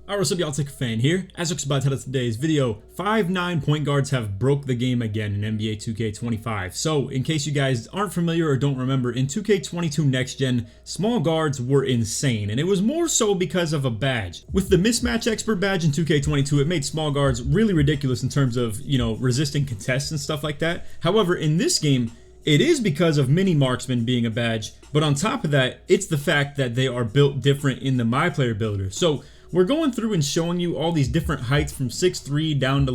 Alright, what's up y'all, Takeover here. As looks about to today's video, 5'9" point guards have broke the game again in NBA 2K25. So, in case you guys aren't familiar or don't remember, in 2K22 Next Gen, small guards were insane, and it was more so because of a badge. With the Mismatch Expert badge in 2K22, it made small guards really ridiculous in terms of, resisting contests and stuff like that. However, in this game, it is because of Mini Marksman being a badge, but on top of that, it's the fact that they are built different in the My Player Builder. So, we're going through and showing you all these different heights from 6'3" down to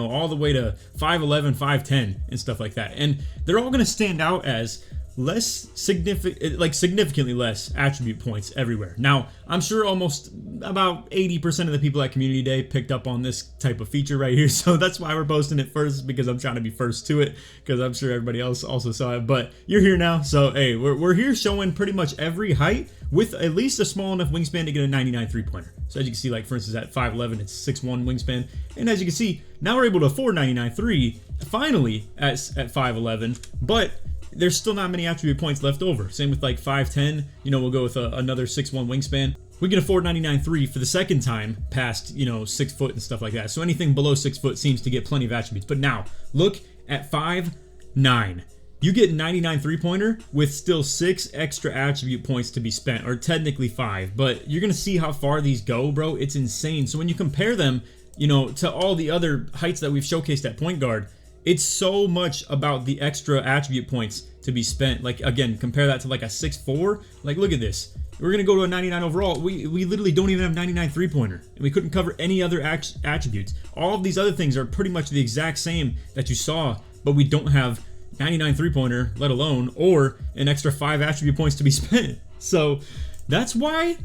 all the way to 5'11", 5'10", and stuff like that. And they're all going to stand out as significantly less attribute points everywhere. Now, I'm sure almost about 80% of the people at Community Day picked up on this type of feature right here, so that's why we're posting it first, because I'm trying to be first to it, because I'm sure everybody else also saw it. But you're here now, so hey, we're here showing pretty much every height with at least a small enough wingspan to get a 99 3-pointer. So as you can see, like for instance at 5'11", it's 6'1" wingspan, and as you can see, now we're able to afford 99 3 finally at 5'11", but there's still not many attribute points left over. Same with like 5'10", we'll go with another 6'1" wingspan. We can afford 99 3 for the second time past, 6 foot and stuff like that. So anything below 6 foot seems to get plenty of attributes. But now, look at 5'9". You get 99 3-pointer with still 6 extra attribute points to be spent, or technically 5. But you're going to see how far these go, bro. It's insane. So when you compare them, to all the other heights that we've showcased at point guard, it's so much about the extra attribute points to be spent. Like, again, compare that to like a 6'4". Like, look at this. We're going to go to a 99 overall. We literally don't even have 99 3-pointer. And we couldn't cover any other attributes. All of these other things are pretty much the exact same that you saw, but we don't have 99 3-pointer, let alone, or an extra 5 attribute points to be spent. So, that's why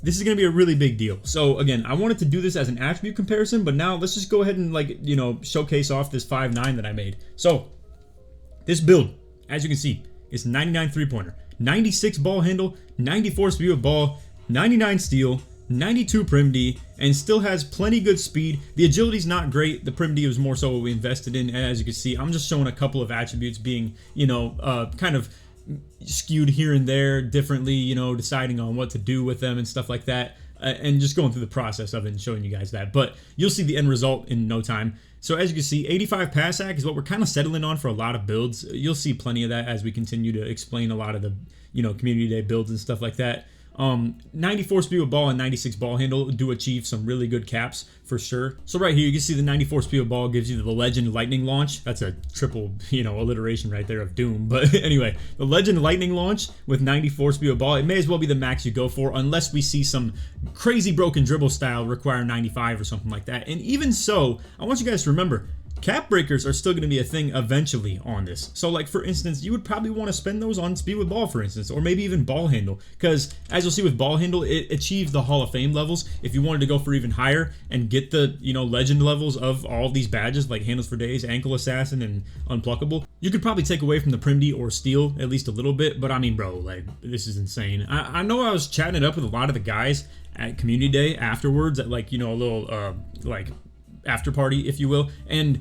this is going to be a really big deal. So again, I wanted to do this as an attribute comparison, but now let's just go ahead and showcase off this 5'9" that I made. So this build, as you can see, is 99 3-pointer, 96 ball handle, 94 speed of ball, 99 steal, 92 prim D, and still has plenty good speed. The agility's not great. The prim D was more so what we invested in. And as you can see, I'm just showing a couple of attributes being, kind of skewed here and there differently, deciding on what to do with them and stuff like that, and just going through the process of it and showing you guys that. But you'll see the end result in no time. So as you can see, 85 pass ac is what we're kind of settling on for a lot of builds. You'll see plenty of that as we continue to explain a lot of the community day builds and stuff like that. 94 speed with ball and 96 ball handle do achieve some really good caps for sure. So right here you can see the 94 speed with ball gives you the Legend Lightning Launch. That's a triple alliteration right there of doom. But anyway, the Legend Lightning Launch with 94 speed with ball, it may as well be the max you go for, unless we see some crazy broken dribble style require 95 or something like that. And even so, I want you guys to remember, cap breakers are still going to be a thing eventually on this. So like for instance, you would probably want to spend those on speed with ball, for instance, or maybe even ball handle, because as you'll see with ball handle, it achieves the Hall of Fame levels. If you wanted to go for even higher and get the legend levels of all these badges like handles for days, ankle assassin, and unpluckable, you could probably take away from the prim D or steal at least a little bit. But I mean, bro, like this is insane. I know I was chatting it up with a lot of the guys at Community Day afterwards at like a little after party, if you will, and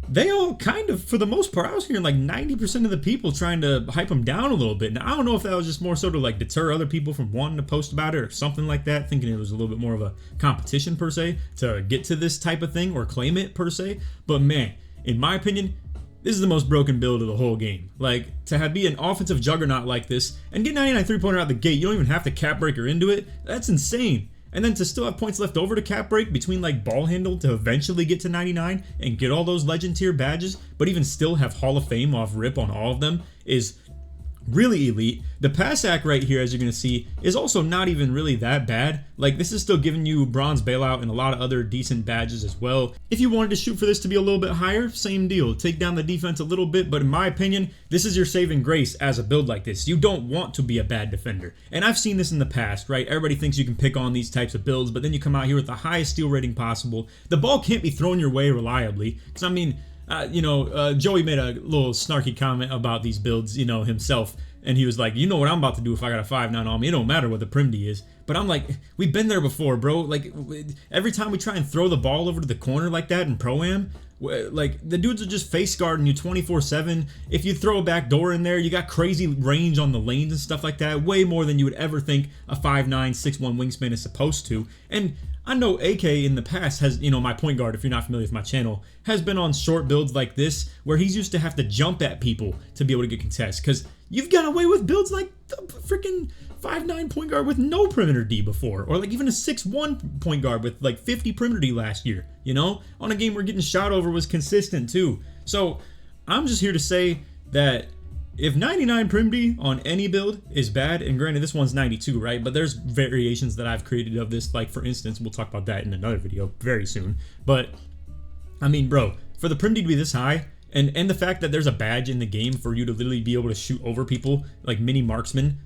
they all kind of, for the most part, I was hearing like 90% of the people trying to hype them down a little bit. Now, I don't know if that was just more so to like deter other people from wanting to post about it or something like that, thinking it was a little bit more of a competition per se to get to this type of thing or claim it per se. But man, in my opinion, this is the most broken build of the whole game. Like, to be an offensive juggernaut like this and get 99 3-pointer out the gate, you don't even have to cap breaker into it. That's insane. And then to still have points left over to cap break between like ball handle to eventually get to 99 and get all those legend tier badges, but even still have Hall of Fame off rip on all of them is really elite. The pass ac right here, as you're going to see, is also not even really that bad. Like, this is still giving you bronze bailout and a lot of other decent badges as well. If you wanted to shoot for this to be a little bit higher, same deal. Take down the defense a little bit, but in my opinion, this is your saving grace as a build like this. You don't want to be a bad defender. And I've seen this in the past, right? Everybody thinks you can pick on these types of builds, but then you come out here with the highest steal rating possible. The ball can't be thrown your way reliably, because I mean, Joey made a little snarky comment about these builds, himself, and he was like, you know what I'm about to do if I got a 5'9" on me, it don't matter what the prim D is. But I'm like, we've been there before, bro. Like, every time we try and throw the ball over to the corner like that in ProAm, Like, the dudes are just face guarding you 24/7. If you throw a back door in there, you got crazy range on the lanes and stuff like that. Way more than you would ever think a 5'9", 6'1" wingspan is supposed to. And I know AK in the past has, you know, my point guard, if you're not familiar with my channel, has been on short builds like this, where he's used to have to jump at people to be able to get contests. Because you've got away with builds like the freaking 5'9" point guard with no perimeter D before, or like even a 6'1" point guard with like 50 perimeter D last year, you know, on a game where getting shot over was consistent too. So I'm just here to say that if 99 perimeter D on any build is bad, and granted this one's 92, right, but there's variations that I've created of this, like for instance, we'll talk about that in another video very soon, but I mean, bro, for the perimeter D to be this high, and the fact that there's a badge in the game for you to literally be able to shoot over people like mini marksman,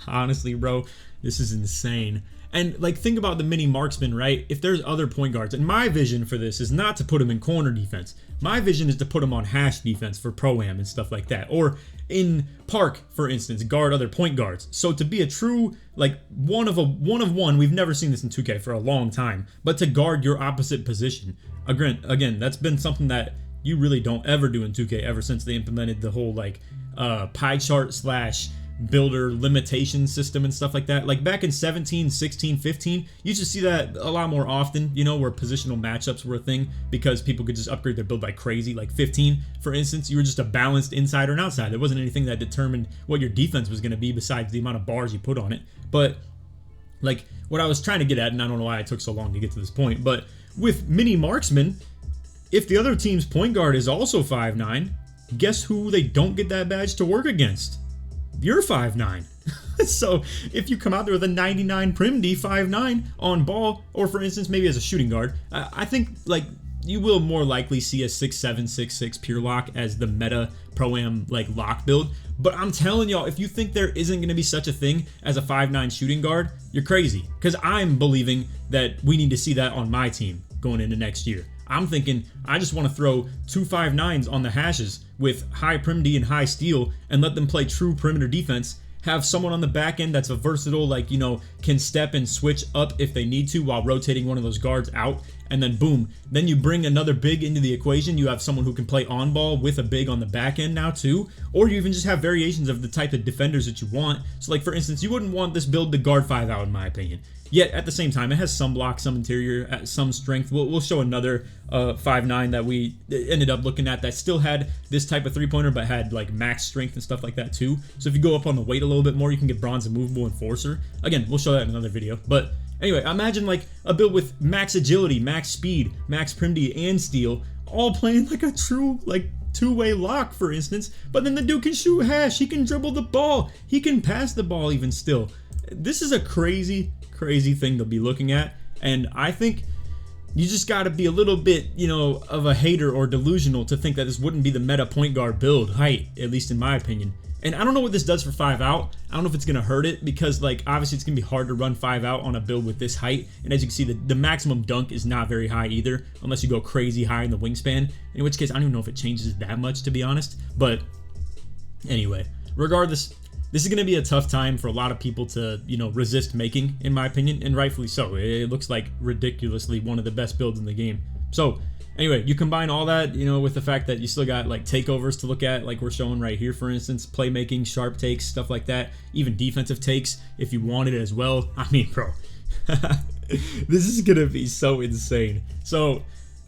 honestly, bro, this is insane. And like, think about the mini marksman, right? If there's other point guards, and my vision for this is not to put them in corner defense. My vision is to put them on hash defense for ProAm and stuff like that, or in park, for instance, guard other point guards. So to be a true like one of one, we've never seen this in 2K for a long time, but to guard your opposite position. Again, that's been something that you really don't ever do in 2K ever since they implemented the whole like pie chart slash builder limitation system and stuff like that. Like back in 17, 16, 15, you should see that a lot more often, you know, where positional matchups were a thing because people could just upgrade their build like crazy. Like 15, for instance, you were just a balanced inside or an outside. There wasn't anything that determined what your defense was going to be besides the amount of bars you put on it. But like what I was trying to get at, and I don't know why it took so long to get to this point, but with mini marksman, if the other team's point guard is also 5'9", guess who they don't get that badge to work against? You're 5'9". So if you come out there with a 99 prim D 5'9" on ball, or for instance maybe as a shooting guard, I think like you will more likely see a 6'7", 6'6" pure lock as the meta ProAm like lock build. But I'm telling y'all, if you think there isn't going to be such a thing as a 5'9" shooting guard, you're crazy. Because I'm believing that we need to see that on my team going into next year. I'm thinking I just want to throw 2 5'9s on the hashes with high prim D and high steal and let them play true perimeter defense. Have someone on the back end that's a versatile, like, you know, can step and switch up if they need to while rotating one of those guards out. And then boom, then you bring another big into the equation. You have someone who can play on ball with a big on the back end now too. Or you even just have variations of the type of defenders that you want. So like for instance, you wouldn't want this build to guard 5 out in my opinion. Yet at the same time, it has some block, some interior, some strength. We'll show another 5'9" that we ended up looking at that still had this type of three-pointer, but had like max strength and stuff like that too. So if you go up on the weight a little bit more, you can get bronze and movable enforcer. Again, we'll show that in another video. But anyway, imagine like a build with max agility, max speed, max prim D, and steal, all playing like a true like two-way lock, for instance. But then the dude can shoot hash, he can dribble the ball, he can pass the ball even still. This is a crazy thing to be looking at, and I think you just got to be a little bit, you know, of a hater or delusional to think that this wouldn't be the meta point guard build height, at least in my opinion. And I don't know what this does for 5 out. I don't know if it's going to hurt it, because like obviously it's going to be hard to run 5 out on a build with this height, and as you can see, the maximum dunk is not very high either, unless you go crazy high in the wingspan, in which case I don't even know if it changes that much, to be honest. But anyway, regardless, this is going to be a tough time for a lot of people to, you know, resist making, in my opinion, and rightfully so. It looks like ridiculously one of the best builds in the game. So anyway, you combine all that, you know, with the fact that you still got like takeovers to look at, like we're showing right here, for instance, playmaking, sharp takes, stuff like that, even defensive takes if you wanted it as well. I mean, bro, this is going to be so insane. So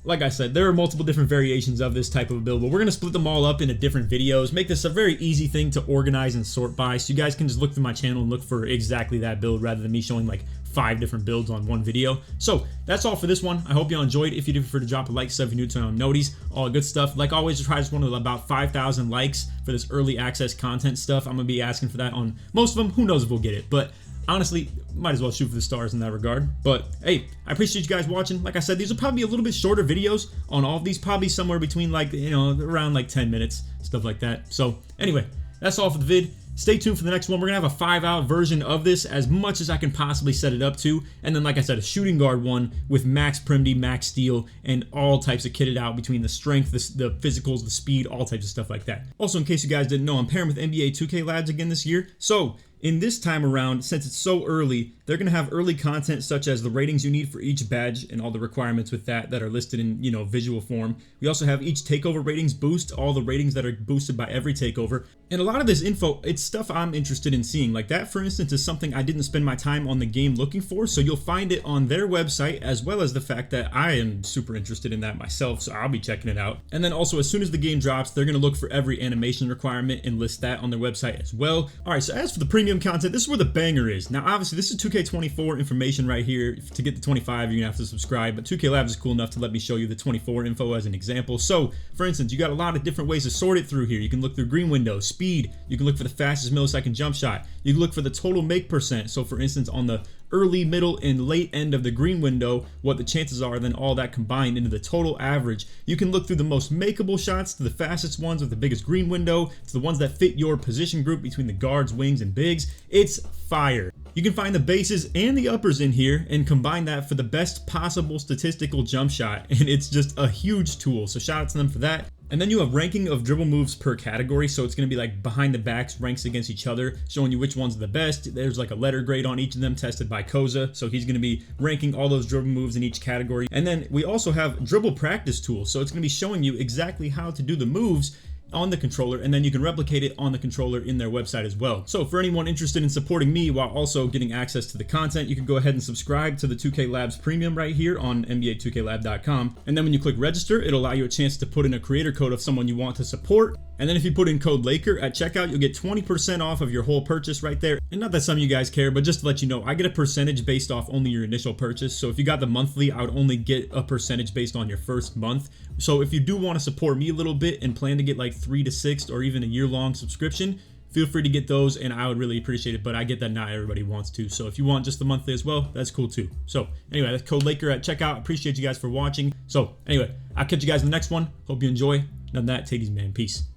like I said, there are multiple different variations of this type of build, but we're going to split them all up into different videos, make this a very easy thing to organize and sort by, so you guys can just look through my channel and look for exactly that build rather than me showing like 5 different builds on one video. So that's all for this one. I hope you all enjoyed. If you did, feel free to drop a like, sub if you're new to noties, all good stuff. Like always, just try to want about 5,000 likes for this early access content stuff. I'm going to be asking for that on most of them. Who knows if we'll get it, but honestly, might as well shoot for the stars in that regard. But hey, I appreciate you guys watching. Like I said, these will probably be a little bit shorter videos on all of these, probably somewhere between like, you know, around like 10 minutes, stuff like that. So anyway, that's all for the vid. Stay tuned for the next one. We're gonna have a 5 out version of this, as much as I can possibly set it up to, and then like I said, a shooting guard one with max prim D, max steal, and all types of kitted out between the strength, the physicals, the speed, all types of stuff like that. Also, in case you guys didn't know, I'm pairing with NBA 2K lads again this year. So in this time around, since it's so early, they're going to have early content such as the ratings you need for each badge and all the requirements with that are listed in, visual form. We also have each takeover ratings boost, all the ratings that are boosted by every takeover. And a lot of this info, it's stuff I'm interested in seeing. Like that, for instance, is something I didn't spend my time on the game looking for, so you'll find it on their website, as well as the fact that I am super interested in that myself, so I'll be checking it out. And then also, as soon as the game drops, they're going to look for every animation requirement and list that on their website as well. Alright, so as for the premium content, this is where the banger is. Now, obviously, this is 2K24 information right here. To get the 25, you're going to have to subscribe, but 2K Labs is cool enough to let me show you the 24 info as an example. So, for instance, you got a lot of different ways to sort it through here. You can look through green window, speed, you can look for the fastest millisecond jump shot, you can look for the total make percent. So, for instance, on the early, middle, and late end of the green window, what the chances are, then all that combined into the total average. You can look through the most makeable shots to the fastest ones with the biggest green window to the ones that fit your position group between the guards, wings, and bigs. It's fire. You can find the bases and the uppers in here and combine that for the best possible statistical jump shot, and it's just a huge tool, so shout out to them for that. And then you have ranking of dribble moves per category, so it's going to be like behind the backs ranks against each other, showing you which ones are the best. There's like a letter grade on each of them tested by Koza, so he's going to be ranking all those dribble moves in each category. And then we also have dribble practice tools, so it's going to be showing you exactly how to do the moves on the controller, and then you can replicate it on the controller in their website as well. So for anyone interested in supporting me while also getting access to the content, you can go ahead and subscribe to the 2K Labs Premium right here on NBA2KLab.com. And then when you click register, it'll allow you a chance to put in a creator code of someone you want to support. And then if you put in code Laker at checkout, you'll get 20% off of your whole purchase right there. And not that some of you guys care, but just to let you know, I get a percentage based off only your initial purchase. So if you got the monthly, I would only get a percentage based on your first month. So if you do want to support me a little bit and plan to get like 3 to 6 or even a year-long subscription, feel free to get those and I would really appreciate it, but I get that not everybody wants to. So if you want just the monthly as well, that's cool too. So anyway, that's code Laker at checkout. Appreciate you guys for watching. So anyway, I'll catch you guys in the next one. Hope you enjoy. Other than that, take it easy, man. Peace.